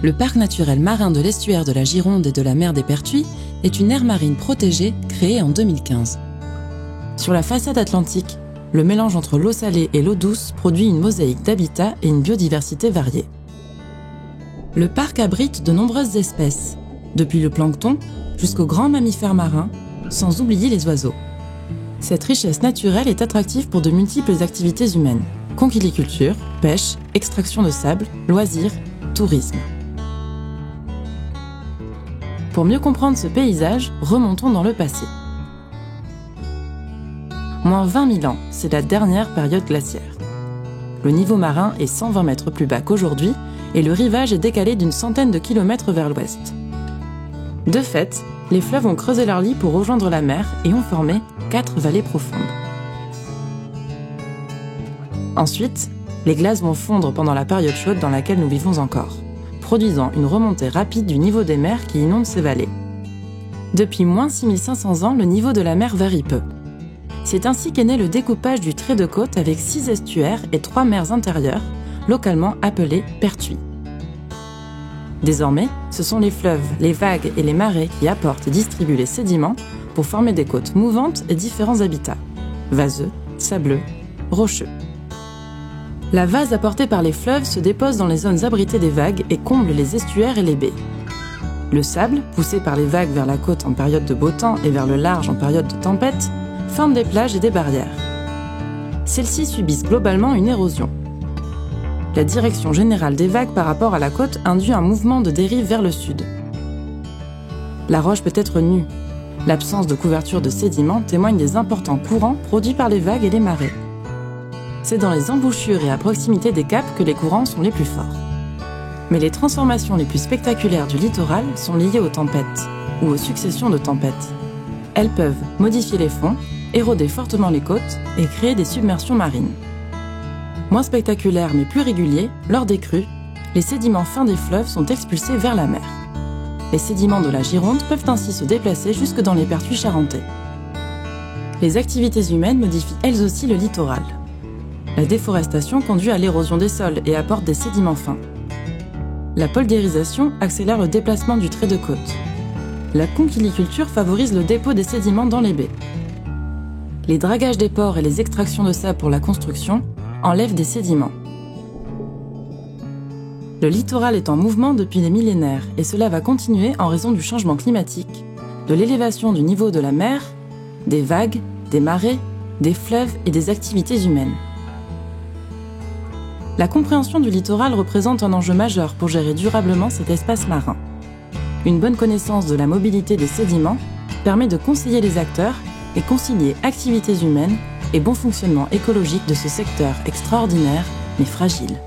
Le parc naturel marin de l'estuaire de la Gironde et de la mer des Pertuis est une aire marine protégée créée en 2015. Sur la façade atlantique, le mélange entre l'eau salée et l'eau douce produit une mosaïque d'habitats et une biodiversité variée. Le parc abrite de nombreuses espèces, depuis le plancton jusqu'aux grands mammifères marins, sans oublier les oiseaux. Cette richesse naturelle est attractive pour de multiples activités humaines: conchiliculture, pêche, extraction de sable, loisirs, tourisme. Pour mieux comprendre ce paysage, remontons dans le passé. Moins 20 000 ans, c'est la dernière période glaciaire. Le niveau marin est 120 mètres plus bas qu'aujourd'hui et le rivage est décalé d'une centaine de kilomètres vers l'ouest. De fait, les fleuves ont creusé leur lit pour rejoindre la mer et ont formé 4 vallées profondes. Ensuite, les glaces vont fondre pendant la période chaude dans laquelle nous vivons encore, produisant une remontée rapide du niveau des mers qui inonde ces vallées. Depuis moins 6500 ans, le niveau de la mer varie peu. C'est ainsi qu'est né le découpage du trait de côte avec 6 estuaires et 3 mers intérieures, localement appelées pertuis. Désormais, ce sont les fleuves, les vagues et les marées qui apportent et distribuent les sédiments pour former des côtes mouvantes et différents habitats, vaseux, sableux, rocheux. La vase apportée par les fleuves se dépose dans les zones abritées des vagues et comble les estuaires et les baies. Le sable, poussé par les vagues vers la côte en période de beau temps et vers le large en période de tempête, forme des plages et des barrières. Celles-ci subissent globalement une érosion. La direction générale des vagues par rapport à la côte induit un mouvement de dérive vers le sud. La roche peut être nue. L'absence de couverture de sédiments témoigne des importants courants produits par les vagues et les marées. C'est dans les embouchures et à proximité des caps que les courants sont les plus forts. Mais les transformations les plus spectaculaires du littoral sont liées aux tempêtes, ou aux successions de tempêtes. Elles peuvent modifier les fonds, éroder fortement les côtes et créer des submersions marines. Moins spectaculaires mais plus réguliers, lors des crues, les sédiments fins des fleuves sont expulsés vers la mer. Les sédiments de la Gironde peuvent ainsi se déplacer jusque dans les Pertuis charentais. Les activités humaines modifient elles aussi le littoral. La déforestation conduit à l'érosion des sols et apporte des sédiments fins. La poldérisation accélère le déplacement du trait de côte. La conchiliculture favorise le dépôt des sédiments dans les baies. Les dragages des ports et les extractions de sable pour la construction enlèvent des sédiments. Le littoral est en mouvement depuis des millénaires et cela va continuer en raison du changement climatique, de l'élévation du niveau de la mer, des vagues, des marées, des fleuves et des activités humaines. La compréhension du littoral représente un enjeu majeur pour gérer durablement cet espace marin. Une bonne connaissance de la mobilité des sédiments permet de conseiller les acteurs et concilier activités humaines et bon fonctionnement écologique de ce secteur extraordinaire mais fragile.